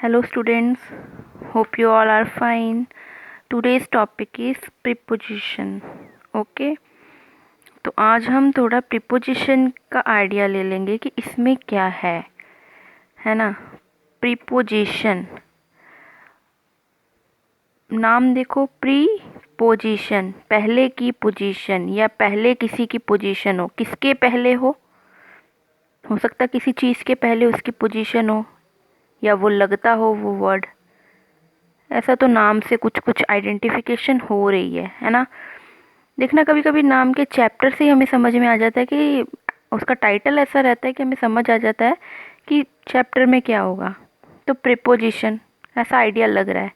Hello students, hope you all are fine. Today's topic is preposition. Okay, तो आज हम थोड़ा preposition का आइडिया ले लेंगे कि इसमें क्या है ना। preposition, नाम देखो, preposition, पहले की पोजीशन या पहले किसी की पोजीशन हो। किसके पहले हो सकता है किसी चीज़ के पहले उसकी पोजीशन हो या वो लगता हो वो वर्ड। ऐसा तो नाम से कुछ कुछ आइडेंटिफिकेशन हो रही है ना। देखना, कभी कभी नाम के चैप्टर से ही हमें समझ में आ जाता है कि उसका टाइटल ऐसा रहता है कि हमें समझ आ जाता है कि चैप्टर में क्या होगा। तो प्रीपोजिशन, ऐसा आइडिया लग रहा है।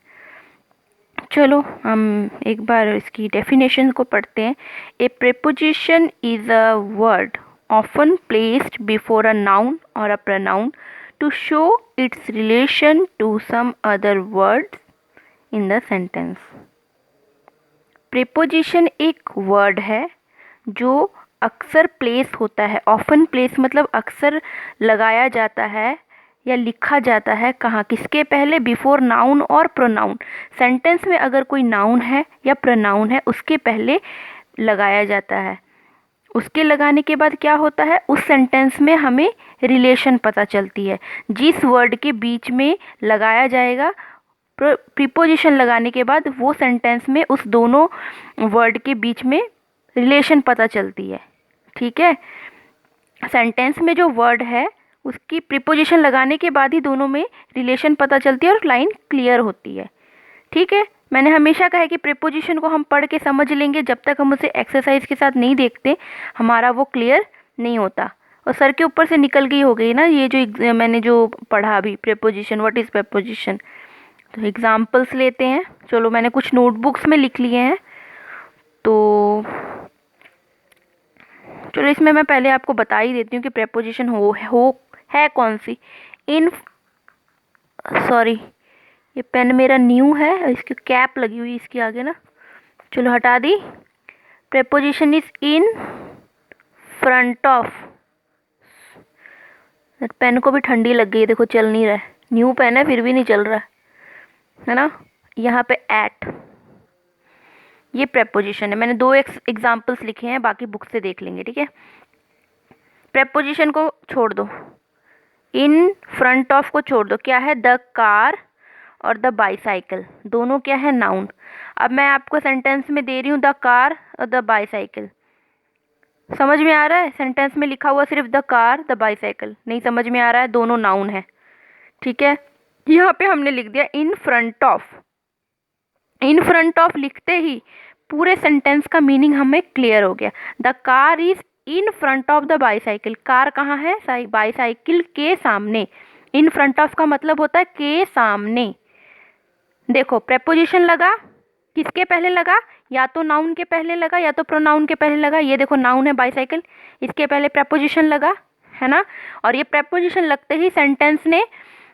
चलो हम एक बार इसकी डेफिनेशन को पढ़ते हैं। A preposition is a word often placed before a noun और a pronoun to show its relation to some other words in the sentence. Preposition एक वर्ड है जो अक्सर प्लेस होता है। ऑफन प्लेस मतलब अक्सर लगाया जाता है या लिखा जाता है। कहाँ, किसके पहले? बिफोर नाउन और प्रोनाउन। सेंटेंस में अगर कोई नाउन है या प्रोनाउन है उसके पहले लगाया जाता है। उसके लगाने के बाद क्या होता है, उस सेंटेंस में हमें रिलेशन पता चलती है। जिस वर्ड के बीच में लगाया जाएगा प्रीपोजिशन लगाने के बाद वो सेंटेंस में उस दोनों वर्ड के बीच में रिलेशन पता चलती है। ठीक है, सेंटेंस में जो वर्ड है उसकी प्रीपोजिशन लगाने के बाद ही दोनों में रिलेशन पता चलती है और लाइन क्लियर होती है। ठीक है, मैंने हमेशा कहा है कि प्रीपोजिशन को हम पढ़ के समझ लेंगे, जब तक हम उसे एक्सरसाइज के साथ नहीं देखते हमारा वो क्लियर नहीं होता। और सर के ऊपर से निकल गई हो गई ना ये जो मैंने जो पढ़ा अभी, प्रीपोजिशन, व्हाट इज़ प्रीपोजिशन। तो एग्जाम्पल्स लेते हैं। चलो, मैंने कुछ नोटबुक्स में लिख लिए हैं, तो चलो इसमें मैं पहले आपको बता ही देती हूँ कि प्रीपोजिशन हो है कौन सी। इन सॉरी, ये पेन मेरा न्यू है, इसकी कैप लगी हुई इसके आगे ना। चलो हटा दी। Preposition is in front of. Pen को भी ठंडी लग गई है, देखो चल नहीं रहा है। न्यू पेन है फिर भी नहीं चल रहा है ना। यहाँ पे एट, ये प्रीपोजिशन है। मैंने दो एग्जाम्पल्स लिखे हैं, बाकी बुक से देख लेंगे। ठीक है, प्रीपोजिशन को छोड़ दो, इन फ्रंट ऑफ को छोड़ दो। क्या है? द कार और द बाईसाइकिल, दोनों क्या है? नाउन। अब मैं आपको सेंटेंस में दे रही हूँ द कार और द बाईसाइकिल। समझ में आ रहा है? सेंटेंस में लिखा हुआ सिर्फ द कार द बाईसाइकिल, नहीं समझ में आ रहा है? दोनों नाउन है। ठीक है, यहाँ पे हमने लिख दिया इन front of. In front of लिखते ही पूरे सेंटेंस का मीनिंग हमें क्लियर हो गया। The car is in front of the bicycle. Car कहाँ है? बाईसाइकिल के सामने। इन फ्रंट ऑफ का मतलब होता है के सामने। देखो, प्रेपोजिशन लगा, किसके पहले लगा? या तो नाउन के पहले लगा या तो प्रोनाउन के पहले लगा। ये देखो नाउन है बाईसाइकिल, इसके पहले प्रेपोजिशन लगा, है ना। और ये प्रेपोजिशन लगते ही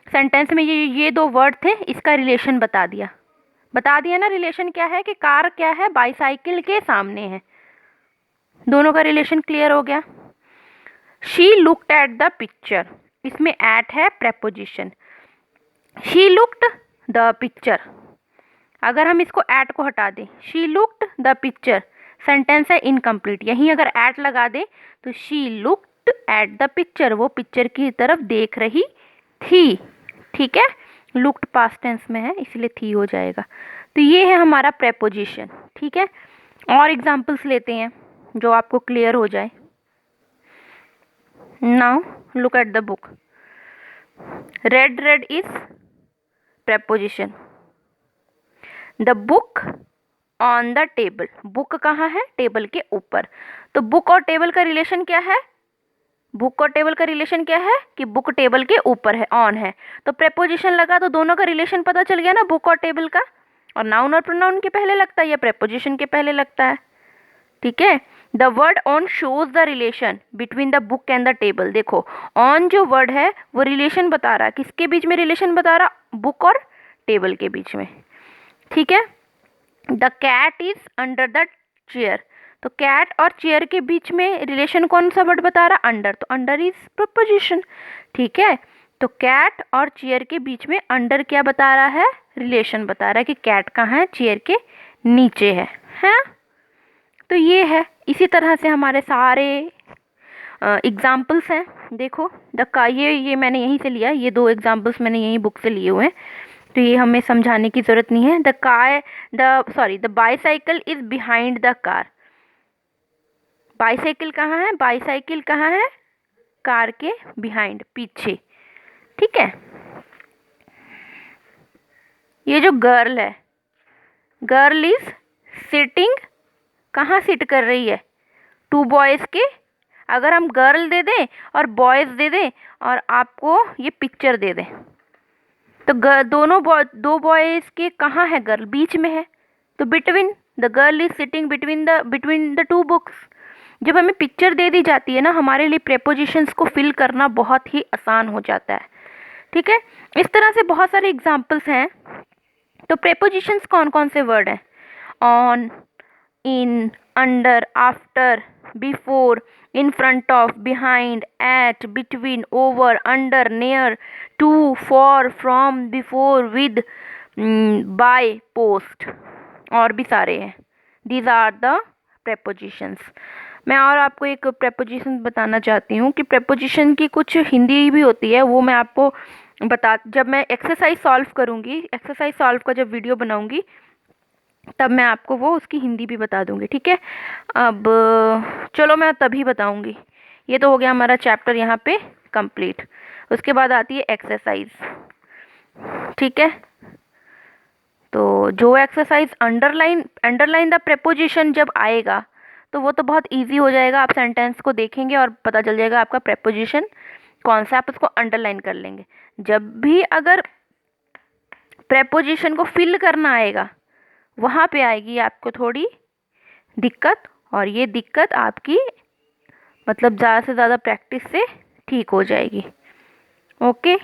सेंटेंस में ये दो वर्ड थे, इसका रिलेशन बता दिया ना। रिलेशन क्या है कि कार क्या है? बाईसाइकिल के सामने है। दोनों का रिलेशन क्लियर हो गया। She looked at the picture, इसमें एट है preposition. She looked the picture, अगर हम इसको एट को हटा दें, she looked the picture, sentence है इनकम्प्लीट। यहीं अगर एट लगा दे तो she looked at the picture, वो पिक्चर की तरफ देख रही थी। ठीक है, लुक्ड पास्ट टेंस में है इसलिए थी हो जाएगा। तो ये है हमारा प्रेपोजिशन। ठीक है, और एग्जांपल्स लेते हैं जो आपको क्लियर हो जाए। Now look at the book. Red red is preposition. The book on the table, book कहाँ है? टेबल के ऊपर। तो बुक और टेबल का रिलेशन क्या है? बुक और टेबल का रिलेशन क्या है कि बुक टेबल के ऊपर है, ऑन है। तो प्रेपोजिशन लगा तो दोनों का रिलेशन पता चल गया ना, बुक और टेबल का। और नाउन और प्रोनाउन के पहले लगता है या प्रेपोजिशन के पहले लगता है। ठीक है, the word on shows the relation between the book and the table. देखो, ऑन जो वर्ड है वो रिलेशन बता रहा है, किसके बीच में रिलेशन बता रहा? बुक और टेबल के बीच में। ठीक है, the cat is under the chair, तो कैट और चेयर के बीच में रिलेशन कौन सा वर्ड बता रहा? अंडर, तो अंडर इज प्रपोजिशन। ठीक है, तो कैट और चेयर के बीच में अंडर क्या बता रहा है, रिलेशन बता रहा है कि कैट कहाँ है, चेयर के नीचे है। तो ये है, इसी तरह से हमारे सारे एग्जाम्पल्स हैं। देखो द का ये मैंने यहीं से लिया, ये 2 एग्जाम्पल्स मैंने यहीं बुक से लिए हुए हैं, तो ये हमें समझाने की ज़रूरत नहीं है। The bicycle is behind the car. Bicycle कहाँ है, बाईसाइकिल कहाँ है, कार के बिहाइंड, पीछे। ठीक है। ये जो गर्ल है, गर्ल इज सिटिंग, कहाँ सिट कर रही है, 2 बॉयज़ के। अगर हम गर्ल दे दें और बॉयज़ दे दें और आपको ये पिक्चर दे दें, तो दो बॉयज़ के कहाँ है गर्ल, बीच में है, तो between, the girl is sitting between the 2 books. जब हमें पिक्चर दे दी जाती है ना, हमारे लिए प्रेपोजिशंस को फिल करना बहुत ही आसान हो जाता है। ठीक है, इस तरह से बहुत सारे एग्जाम्पल्स हैं। तो प्रेपोजिशंस कौन कौन से वर्ड हैं, on, in, under, after, before, in front of, behind, at, between, over, under, near, to, for, from, before, with, by, post, और भी सारे हैं। These are the prepositions। मैं और आपको एक preposition बताना चाहती हूँ कि preposition की कुछ हिंदी भी होती है, वो मैं आपको जब मैं एक्सरसाइज सॉल्व करूँगी, एक्सरसाइज सॉल्व का जब वीडियो बनाऊँगी तब मैं आपको वो उसकी हिंदी भी बता दूंगी। ठीक है, अब चलो मैं तभी बताऊंगी। ये तो हो गया हमारा चैप्टर यहाँ पे कंप्लीट। उसके बाद आती है एक्सरसाइज। ठीक है, तो जो एक्सरसाइज अंडरलाइन द प्रेपोजिशन जब आएगा तो वो तो बहुत इजी हो जाएगा। आप सेंटेंस को देखेंगे और पता चल जाएगा आपका प्रेपोजिशन कौन सा, आप उसको अंडरलाइन कर लेंगे। जब भी अगर प्रेपोजिशन को फिल करना आएगा, वहाँ पे आएगी आपको थोड़ी दिक्कत, और ये दिक्कत आपकी मतलब ज़्यादा से ज़्यादा प्रैक्टिस से ठीक हो जाएगी। ओके।